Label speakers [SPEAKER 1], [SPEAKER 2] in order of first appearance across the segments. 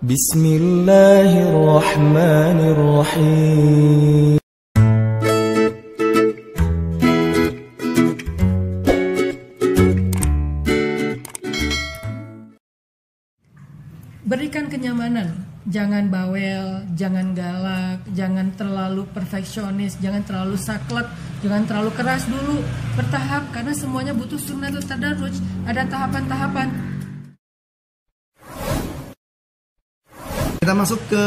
[SPEAKER 1] Bismillahirrahmanirrahim.
[SPEAKER 2] Berikan kenyamanan, jangan bawel, jangan galak, jangan terlalu perfeksionis, jangan terlalu saklek, jangan terlalu keras dulu. Bertahap, karena semuanya butuh sunnatul tadarruj, ada tahapan-tahapan.
[SPEAKER 3] Kita masuk ke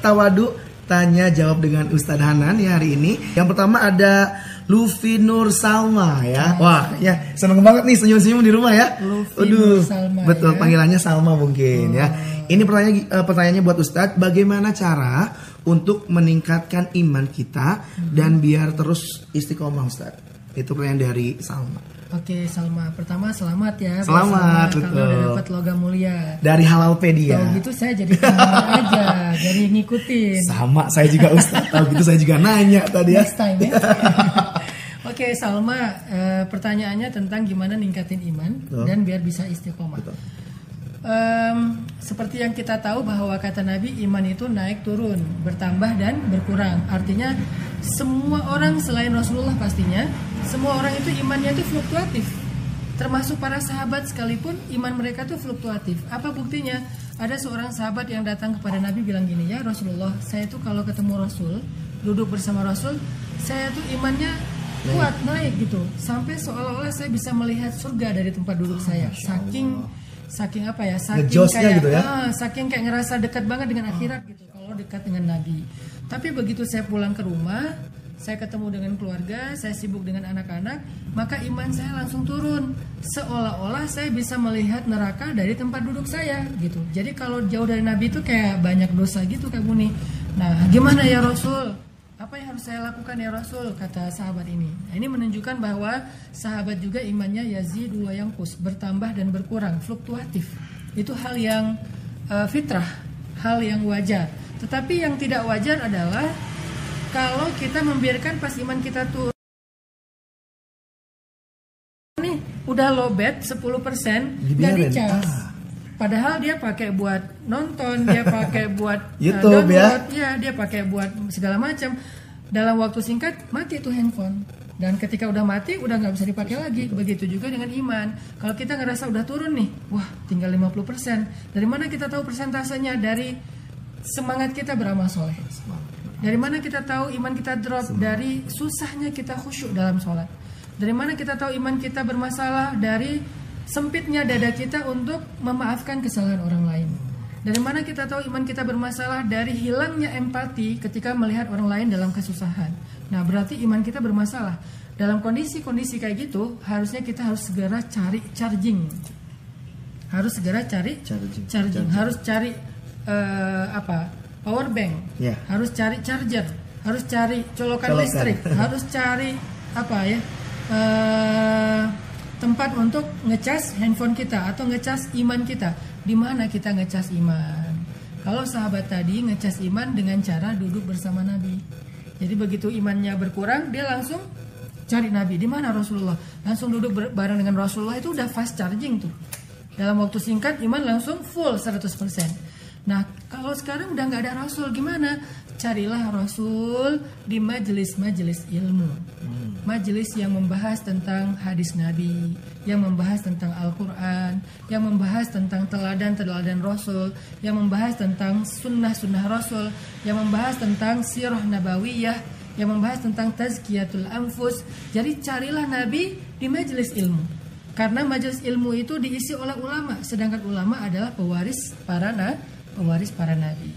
[SPEAKER 3] tawadu, tanya jawab dengan Ustadz Hanan ya hari ini. Yang pertama ada Luffy Nur Salma ya. Wah, ya seneng banget nih senyum-senyum di rumah ya.
[SPEAKER 2] Luffy Nur Salma,
[SPEAKER 3] betul ya? Panggilannya Salma mungkin ya. Ini pertanyaannya buat Ustadz, bagaimana cara untuk meningkatkan iman kita dan biar terus istiqomah Ustadz? Itu pertanyaan dari Salma.
[SPEAKER 2] Oke, Salma. Pertama selamat ya.
[SPEAKER 3] Selamat, betul.
[SPEAKER 2] Karena udah dapat logam mulia.
[SPEAKER 3] Dari Halalpedia.
[SPEAKER 2] Kalau gitu saya jadi pendengar aja, jadi ngikutin.
[SPEAKER 3] Sama, saya juga Ustadz. Kalau gitu saya juga nanya tadi ya.
[SPEAKER 2] Next time ya. Oke, Salma, pertanyaannya tentang gimana ningkatin iman dan biar bisa istiqomah. Seperti yang kita tahu bahwa kata Nabi, iman itu naik turun, bertambah dan berkurang. Artinya semua orang selain Rasulullah pastinya, semua orang itu imannya itu fluktuatif. Termasuk para sahabat sekalipun iman mereka itu fluktuatif. Apa buktinya? Ada seorang sahabat yang datang kepada Nabi bilang gini, ya Rasulullah, saya tuh kalau ketemu Rasul, duduk bersama Rasul, saya tuh imannya kuat, naik gitu, sampai seolah-olah saya bisa melihat surga dari tempat duduk saya. Saking apa ya? Saking kayak
[SPEAKER 3] gitu ya?
[SPEAKER 2] Saking kayak ngerasa dekat banget dengan akhirat gitu kalau dekat dengan Nabi. Tapi begitu saya pulang ke rumah, saya ketemu dengan keluarga, saya sibuk dengan anak-anak, maka iman saya langsung turun. Seolah-olah saya bisa melihat neraka dari tempat duduk saya gitu. Jadi kalau jauh dari Nabi itu kayak banyak dosa gitu kayak Buni. Nah, gimana ya Rasul? Apa yang harus saya lakukan ya Rasul? Kata sahabat ini. Nah, ini menunjukkan bahwa sahabat juga imannya yazidu wa yanqus, bertambah dan berkurang, fluktuatif. Itu hal yang fitrah, hal yang wajar. Tetapi yang tidak wajar adalah kalau kita membiarkan pas iman kita turun nih, udah lowbat 10%, nggak dicas. Padahal dia pakai buat nonton, dia pakai buat
[SPEAKER 3] YouTube
[SPEAKER 2] download, ya dia pakai buat segala macam. Dalam waktu singkat mati tuh handphone. Dan ketika udah mati udah nggak bisa dipakai lagi. Begitu juga dengan iman. Kalau kita ngerasa udah turun nih, wah tinggal 50%. Dari mana kita tahu persentasenya? Dari semangat kita beramal soleh. Dari mana kita tahu iman kita drop? Dari susahnya kita khusyuk dalam sholat. Dari mana kita tahu iman kita bermasalah? Dari sempitnya dada kita untuk memaafkan kesalahan orang lain. Dari mana kita tahu iman kita bermasalah? Dari hilangnya empati ketika melihat orang lain dalam kesusahan. Nah, berarti iman kita bermasalah. Dalam kondisi-kondisi kayak gitu, harusnya kita harus segera cari charging. Harus segera cari charging. Harus cari power bank. Harus cari charger. Harus cari colokan listrik. Harus cari tempat untuk ngecas handphone kita atau ngecas iman kita. Di mana kita ngecas iman? Kalau sahabat tadi ngecas iman dengan cara duduk bersama Nabi. Jadi begitu imannya berkurang, dia langsung cari Nabi. Di mana Rasulullah? Langsung duduk bareng dengan Rasulullah, itu udah fast charging tuh. Dalam waktu singkat iman langsung full 100%. Nah, kalau sekarang udah nggak ada Rasul, gimana? Carilah Rasul di majelis-majelis ilmu. Majelis yang membahas tentang hadis Nabi, yang membahas tentang Al-Quran, yang membahas tentang teladan-teladan Rasul, yang membahas tentang sunnah-sunnah Rasul, yang membahas tentang sirah nabawiyah, yang membahas tentang tazkiyatul anfus. Jadi carilah Nabi di majelis ilmu. Karena majelis ilmu itu diisi oleh ulama, sedangkan ulama adalah pewaris para nabi.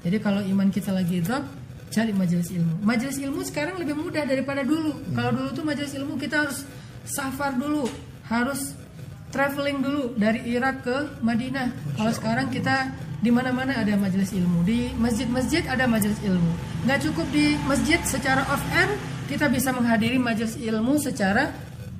[SPEAKER 2] Jadi kalau iman kita lagi drop, cari majelis ilmu. Majelis ilmu sekarang lebih mudah daripada dulu. Kalau dulu tuh majelis ilmu kita harus safar dulu, harus traveling dulu dari Irak ke Madinah. Kalau sekarang kita di mana-mana ada majelis ilmu. Di masjid-masjid ada majelis ilmu. Nggak cukup di masjid secara off air, kita bisa menghadiri majelis ilmu secara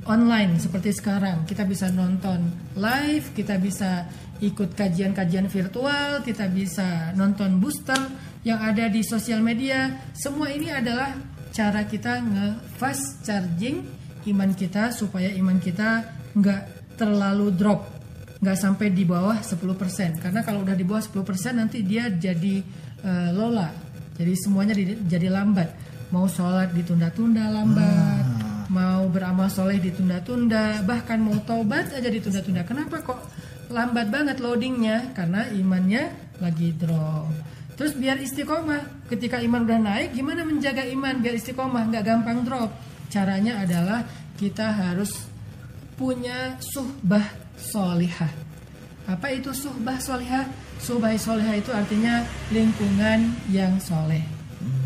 [SPEAKER 2] online seperti sekarang. Kita bisa nonton live, kita bisa ikut kajian-kajian virtual, kita bisa nonton booster yang ada di sosial media. Semua ini adalah cara kita nge-fast charging iman kita supaya iman kita nggak terlalu drop. nggak sampai di bawah 10%. Karena kalau udah di bawah 10% nanti dia jadi lola. Jadi semuanya jadi lambat. Mau sholat ditunda-tunda lambat, mau beramal soleh ditunda-tunda, bahkan mau taubat aja ditunda-tunda. Kenapa kok lambat banget loadingnya? Karena imannya lagi drop. Terus biar istiqomah, ketika iman udah naik, gimana menjaga iman biar istiqomah, nggak gampang drop? Caranya adalah kita harus punya suhbah solihah. Apa itu suhbah solihah? Suhbah solihah itu artinya lingkungan yang soleh.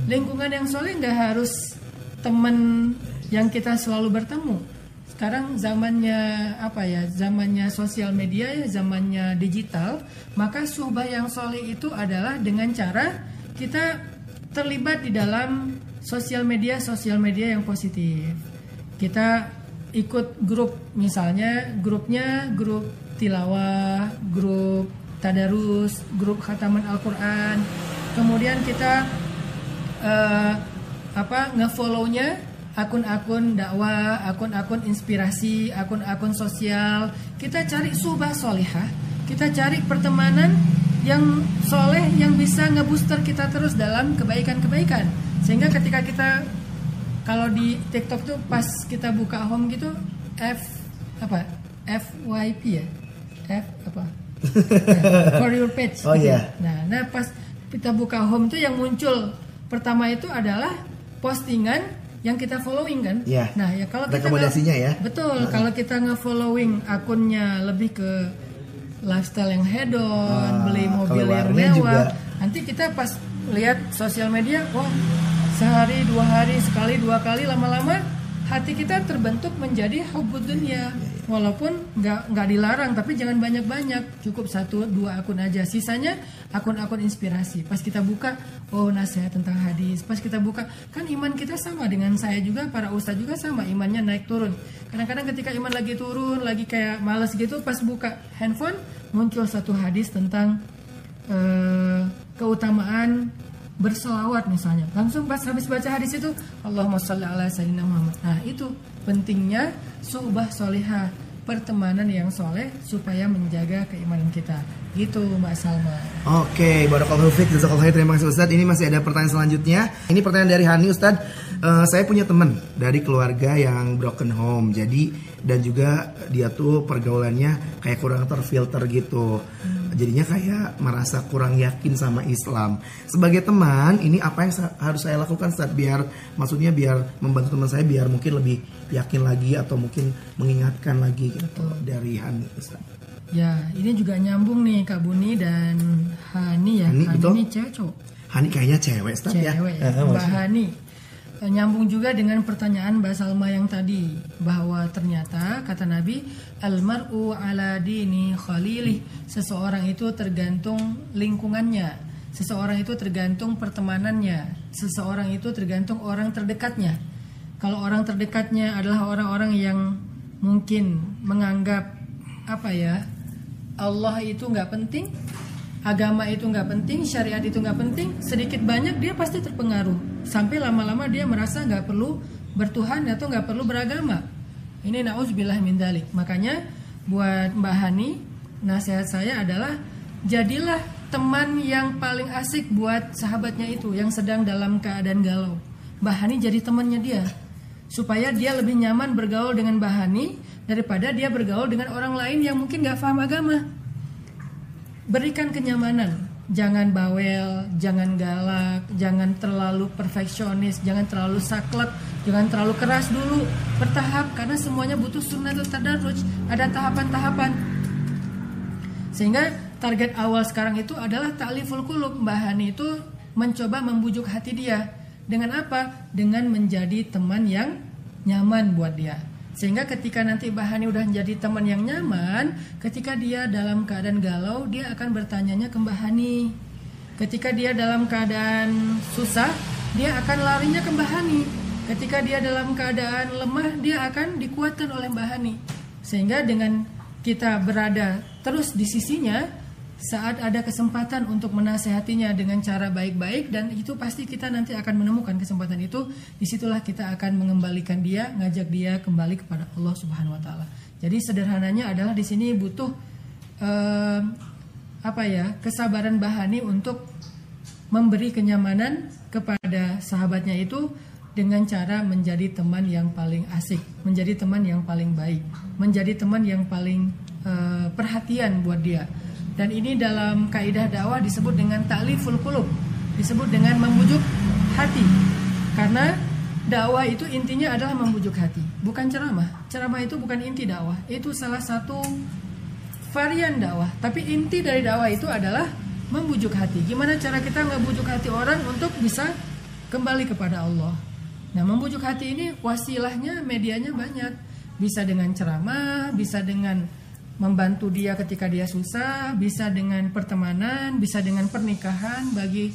[SPEAKER 2] Lingkungan yang soleh nggak harus teman yang kita selalu bertemu. Sekarang zamannya zamannya sosial media ya, zamannya digital. Maka suhbah yang soleh itu adalah dengan cara kita terlibat di dalam sosial media yang positif. Kita ikut grup, misalnya grupnya grup tilawah, grup tadarus, grup khataman Al-Quran. Kemudian kita nge-follow-nya akun-akun dakwah, akun-akun inspirasi, akun-akun sosial. Kita cari suhbah solihah, kita cari pertemanan yang soleh yang bisa ngebooster kita terus dalam kebaikan-kebaikan. Sehingga ketika kita, kalau di TikTok tuh pas kita buka home gitu, FYP ya, for your page.
[SPEAKER 3] Oh
[SPEAKER 2] gitu.
[SPEAKER 3] iya.
[SPEAKER 2] Nah pas kita buka home tuh yang muncul pertama itu adalah postingan yang kita following kan.
[SPEAKER 3] Yeah.
[SPEAKER 2] Nah ya kalau kita
[SPEAKER 3] rekomendasinya ya.
[SPEAKER 2] Betul. Kalau kita nge-following akunnya lebih ke lifestyle yang hedon, beli mobil yang mewah, nanti kita pas lihat sosial media, wah sehari, 2 hari, sekali, 2 kali, lama-lama hati kita terbentuk menjadi hubbud dunya. Walaupun nggak dilarang, tapi jangan banyak-banyak, cukup 1-2 akun aja. Sisanya akun-akun inspirasi. Pas kita buka, oh nasihat tentang hadis. Pas kita buka, kan iman kita sama dengan saya juga, para ustadz juga sama, imannya naik turun. Kadang-kadang ketika iman lagi turun, lagi kayak males gitu, pas buka handphone muncul satu hadis tentang keutamaan berselawat misalnya. Langsung pas habis baca hadis itu, Allahumma sholli ala sayyidina Muhammad. Nah itu pentingnya suhbah solihah, pertemanan yang soleh supaya menjaga keimanan kita. Gitu Mbak Salma.
[SPEAKER 3] Oke, barakallahu fiik, jazakallahu khair. Terima kasih Ustadz. Ini masih ada pertanyaan selanjutnya. Ini pertanyaan dari Hani Ustadz. Saya punya teman dari keluarga yang broken home. Jadi dan juga dia tuh pergaulannya kayak kurang terfilter gitu. Jadinya kayak merasa kurang yakin sama Islam. Sebagai teman, ini apa yang harus saya lakukan Ustadz biar membantu teman saya biar mungkin lebih yakin lagi atau mungkin mengingatkan lagi gitu dari Hani Ustadz.
[SPEAKER 2] Ya, ini juga nyambung nih Kak Buni dan Hani ya. Hani ini cewek cowok?
[SPEAKER 3] Hani kayaknya cewek Ustaz ya.
[SPEAKER 2] Mbak Hani. Nyambung juga dengan pertanyaan Mbak Salma yang tadi, bahwa ternyata kata Nabi, almar'u ala dini khalilih, seseorang itu tergantung lingkungannya, seseorang itu tergantung pertemanannya, seseorang itu tergantung orang terdekatnya. Kalau orang terdekatnya adalah orang-orang yang mungkin menganggap Allah itu nggak penting, agama itu nggak penting, syariat itu nggak penting, sedikit banyak dia pasti terpengaruh sampai lama-lama dia merasa nggak perlu bertuhan atau nggak perlu beragama. Ini na'udzubillah min dzalik. Makanya buat Mbak Hani, nasihat saya adalah jadilah teman yang paling asik buat sahabatnya itu yang sedang dalam keadaan galau. Mbak Hani jadi temannya dia supaya dia lebih nyaman bergaul dengan Mbak Hani daripada dia bergaul dengan orang lain yang mungkin gak paham agama. Berikan kenyamanan, jangan bawel, jangan galak, jangan terlalu perfeksionis, jangan terlalu saklek, jangan terlalu keras dulu, bertahap, karena semuanya butuh sunnatul tadarruj, ada tahapan-tahapan. Sehingga target awal sekarang itu adalah ta'liful qulub. Mbak Hani itu mencoba membujuk hati dia. Dengan apa? Dengan menjadi teman yang nyaman buat dia. Sehingga ketika nanti Mbak Hani udah menjadi teman yang nyaman, ketika dia dalam keadaan galau, dia akan bertanyanya ke Mbak Hani. Ketika dia dalam keadaan susah, dia akan larinya ke Mbak Hani. Ketika dia dalam keadaan lemah, dia akan dikuatkan oleh Mbak Hani. Sehingga dengan kita berada terus di sisinya, saat ada kesempatan untuk menasehatinya dengan cara baik-baik, dan itu pasti kita nanti akan menemukan kesempatan itu. Disitulah kita akan mengembalikan dia, ngajak dia kembali kepada Allah Subhanahu Wa Taala. Jadi sederhananya adalah di sini butuh kesabaran bahani untuk memberi kenyamanan kepada sahabatnya itu dengan cara menjadi teman yang paling asik, menjadi teman yang paling baik, menjadi teman yang paling perhatian buat dia. Dan ini dalam kaidah dakwah disebut dengan ta'liful qulub, disebut dengan membujuk hati. Karena dakwah itu intinya adalah membujuk hati, bukan ceramah. Ceramah itu bukan inti dakwah, itu salah satu varian dakwah. Tapi inti dari dakwah itu adalah membujuk hati. Gimana cara kita ngebujuk hati orang untuk bisa kembali kepada Allah. Nah, membujuk hati ini wasilahnya, medianya banyak. Bisa dengan ceramah, bisa dengan membantu dia ketika dia susah, bisa dengan pertemanan, bisa dengan pernikahan bagi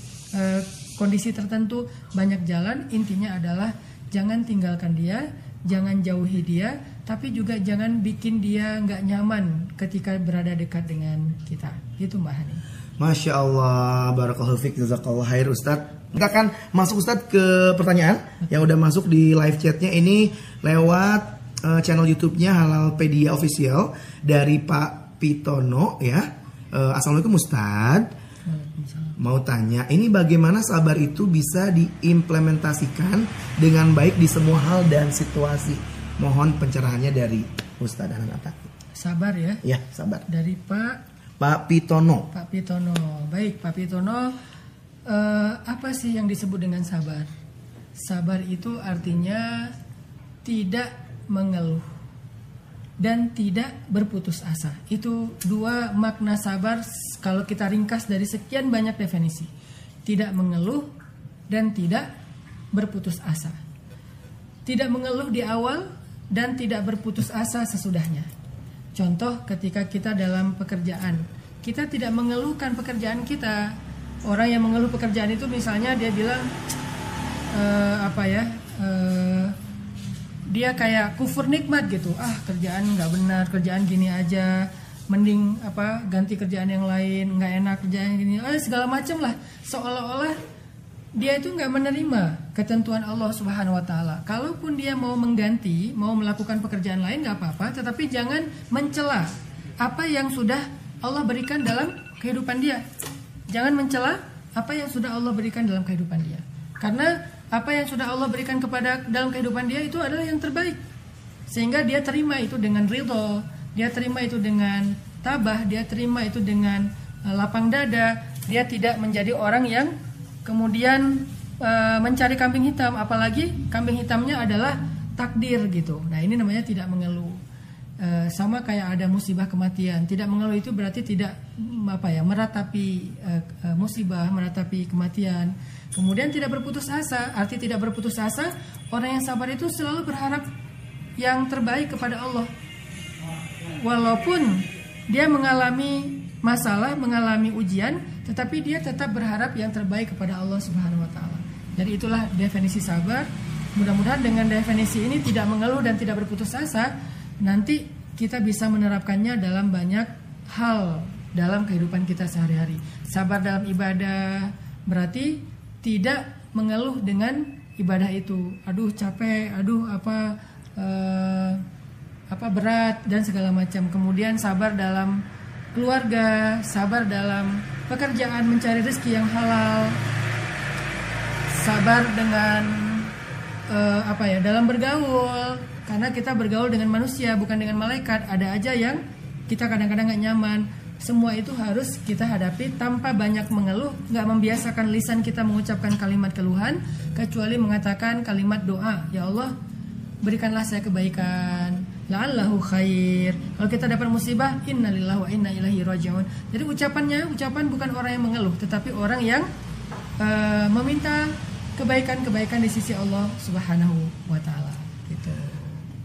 [SPEAKER 2] kondisi tertentu. Banyak jalan, intinya adalah jangan tinggalkan dia, jangan jauhi dia, tapi juga jangan bikin dia nggak nyaman ketika berada dekat dengan kita. Itu Mbak Hani.
[SPEAKER 3] Masya Allah, barakallahu fiik, jazakallahu khair Ustadz. Kita akan masuk Ustadz ke pertanyaan yang udah masuk di live chatnya ini lewat channel YouTube-nya Halalpedia Official dari Pak Pitono ya. Assalamualaikum Ustadz. Mau tanya, ini bagaimana sabar itu bisa diimplementasikan dengan baik di semua hal dan situasi? Mohon pencerahannya dari Ustadz Hanan Attaqi.
[SPEAKER 2] Sabar ya?
[SPEAKER 3] Ya, sabar.
[SPEAKER 2] Dari Pak
[SPEAKER 3] Pitono.
[SPEAKER 2] Pak Pitono. Baik, Pak Pitono, apa sih yang disebut dengan sabar? Sabar itu artinya tidak mengeluh dan tidak berputus asa. Itu dua makna sabar kalau kita ringkas dari sekian banyak definisi. Tidak mengeluh dan tidak berputus asa. Tidak mengeluh di awal dan tidak berputus asa sesudahnya. Contoh ketika kita dalam pekerjaan, kita tidak mengeluhkan pekerjaan kita. Orang yang mengeluh pekerjaan itu misalnya dia bilang dia kayak kufur nikmat gitu. Kerjaan nggak benar, kerjaan gini aja, mending ganti kerjaan yang lain, nggak enak kerjaan gini, segala macam lah. Seolah-olah dia itu nggak menerima ketentuan Allah Subhanahu Wa Taala. Kalaupun dia mau mengganti, mau melakukan pekerjaan lain nggak apa-apa, tetapi jangan mencela apa yang sudah Allah berikan dalam kehidupan dia. Jangan mencela apa yang sudah Allah berikan dalam kehidupan dia. Karena apa yang sudah Allah berikan kepada dalam kehidupan dia itu adalah yang terbaik. Sehingga dia terima itu dengan ridho, dia terima itu dengan tabah, dia terima itu dengan lapang dada. Dia tidak menjadi orang yang kemudian mencari kambing hitam, apalagi kambing hitamnya adalah takdir gitu. Nah, ini namanya tidak mengeluh. Sama kayak ada musibah kematian. Tidak mengeluh itu berarti tidak meratapi musibah, meratapi kematian. Kemudian tidak berputus asa. Arti tidak berputus asa, orang yang sabar itu selalu berharap yang terbaik kepada Allah. Walaupun dia mengalami masalah, mengalami ujian, tetapi dia tetap berharap yang terbaik kepada Allah Subhanahu Wa Taala. Jadi itulah definisi sabar. Mudah-mudahan dengan definisi ini tidak mengeluh dan tidak berputus asa, nanti kita bisa menerapkannya dalam banyak hal dalam kehidupan kita sehari-hari. Sabar dalam ibadah berarti tidak mengeluh dengan ibadah itu. Aduh capek, aduh berat dan segala macam. Kemudian sabar dalam keluarga, sabar dalam pekerjaan, mencari rezeki yang halal. Sabar dengan dalam bergaul. Karena kita bergaul dengan manusia, bukan dengan malaikat. Ada aja yang kita kadang-kadang gak nyaman. Semua itu harus kita hadapi tanpa banyak mengeluh. Gak membiasakan lisan kita mengucapkan kalimat keluhan, kecuali mengatakan kalimat doa. Ya Allah, berikanlah saya kebaikan, la'allahu khair. Kalau kita dapat musibah, innalillahi wa inna ilaihi raji'un. Jadi ucapan bukan orang yang mengeluh, tetapi orang yang meminta kebaikan-kebaikan di sisi Allah Subhanahu wa Ta'ala. Gitu.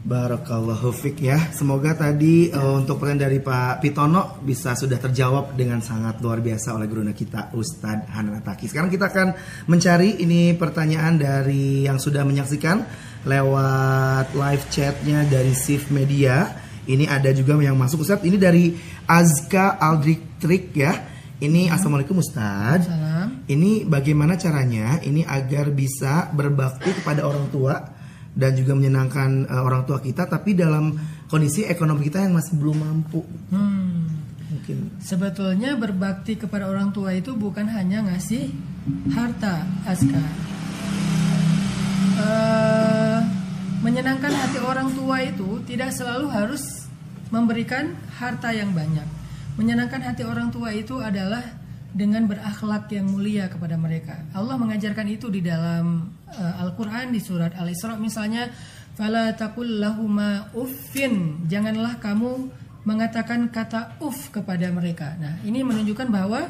[SPEAKER 3] Barakallahu fiik ya. Semoga tadi untuk pertanyaan dari Pak Pitono bisa sudah terjawab dengan sangat luar biasa oleh guruna kita Ustadz Hanan Attaqi. Sekarang kita akan mencari ini pertanyaan dari yang sudah menyaksikan lewat live chatnya dari Sif Media. Ini ada juga yang masuk Ustadz. Ini dari Azka Aldrich ya. Ini Assalamualaikum Ustadz.
[SPEAKER 2] Salam.
[SPEAKER 3] Ini bagaimana caranya ini agar bisa berbakti kepada orang tua dan juga menyenangkan orang tua kita, tapi dalam kondisi ekonomi kita yang masih belum mampu. mungkin.
[SPEAKER 2] Sebetulnya berbakti kepada orang tua itu bukan hanya ngasih harta, Aska. Menyenangkan hati orang tua itu tidak selalu harus memberikan harta yang banyak. Menyenangkan hati orang tua itu adalah dengan berakhlak yang mulia kepada mereka. Allah mengajarkan itu di dalam Al-Quran di surat Al-Isra misalnya, fala taqul lahuma uffin, janganlah kamu mengatakan kata uff kepada mereka. Nah, ini menunjukkan bahwa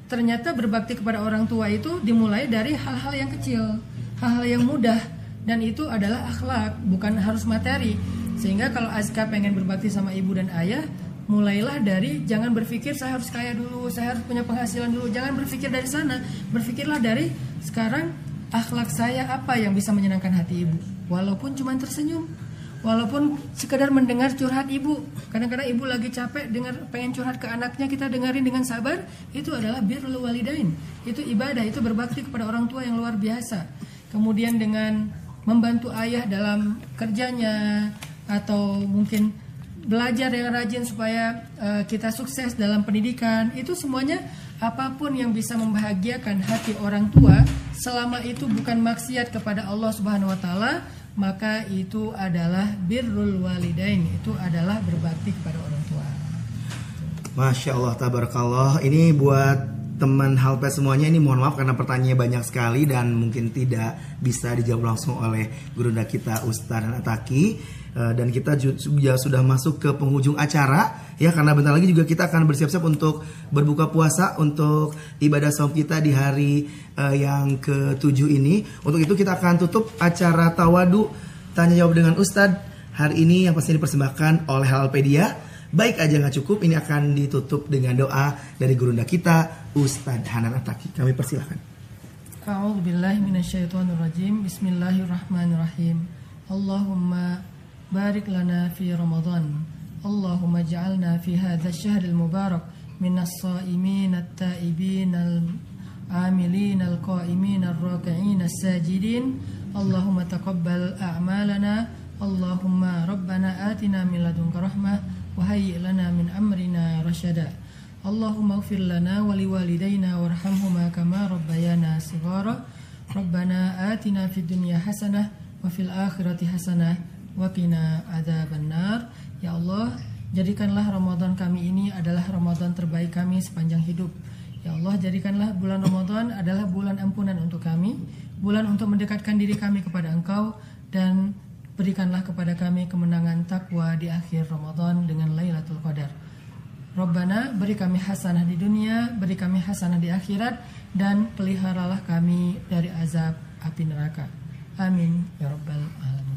[SPEAKER 2] ternyata berbakti kepada orang tua itu dimulai dari hal-hal yang kecil, hal-hal yang mudah, dan itu adalah akhlak, bukan harus materi. Sehingga kalau Azka pengen berbakti sama ibu dan ayah, mulailah dari jangan berpikir saya harus kaya dulu, saya harus punya penghasilan dulu. Jangan berpikir dari sana, berpikirlah dari sekarang akhlak saya apa yang bisa menyenangkan hati ibu. Walaupun cuma tersenyum, walaupun sekedar mendengar curhat ibu. Kadang-kadang ibu lagi capek pengen curhat ke anaknya, kita dengerin dengan sabar. Itu adalah birrul walidain. Itu ibadah, itu berbakti kepada orang tua yang luar biasa. Kemudian dengan membantu ayah dalam kerjanya, atau mungkin belajar yang rajin supaya kita sukses dalam pendidikan. Itu semuanya apapun yang bisa membahagiakan hati orang tua, selama itu bukan maksiat kepada Allah Subhanahu wa taala, maka itu adalah birrul walidain, itu adalah berbakti kepada orang tua.
[SPEAKER 3] Masya Allah, tabarakallah. Ini buat teman Halpes semuanya, ini mohon maaf karena pertanyaannya banyak sekali dan mungkin tidak bisa dijawab langsung oleh gurunda kita Ustadz Ataki. Dan kita juga sudah masuk ke penghujung acara ya, karena bentar lagi juga kita akan bersiap-siap untuk berbuka puasa untuk ibadah saum kita di hari yang ke-7 ini. Untuk itu kita akan tutup acara Tawadu Tanya Jawab dengan Ustadz hari ini yang pasti dipersembahkan oleh Halalpedia. Baik aja nggak cukup, ini akan ditutup dengan doa dari gurunda kita Ustadz Hanan Ataki. Kami persilahkan.
[SPEAKER 2] A'udzubillahi minasyaitonirrajim. Bismillahirrahmanirrahim. Allahumma barik lana fi Ramadan. Allahumma ja'alna fi hadha syahril mubarak minas sa'imin at-ta'ibin al-amilin al-qa'imin ar-raki'in as-sajidin. Allahumma taqabbal a'malana. Allahumma rabbana atina min ladunka rahmah وهيئ لنا من أمرنا رشدا اللهم اغفر لنا ولوالدينا وارحمهما كما ربيانا صغارا ربنا آتنا في الدنيا حسنة وفي الآخرة حسنة وقنا عذاب النار. Ya Allah, jadikanlah Ramadan kami ini adalah Ramadan terbaik kami sepanjang hidup. Ya Allah, jadikanlah bulan Ramadan adalah bulan ampunan untuk kami, bulan untuk mendekatkan diri kami kepada Engkau, dan berikanlah kepada kami kemenangan takwa di akhir Ramadan dengan Lailatul Qadar. Rabbana, beri kami hasanah di dunia, beri kami hasanah di akhirat, dan peliharalah kami dari azab api neraka. Amin ya rabbal alamin.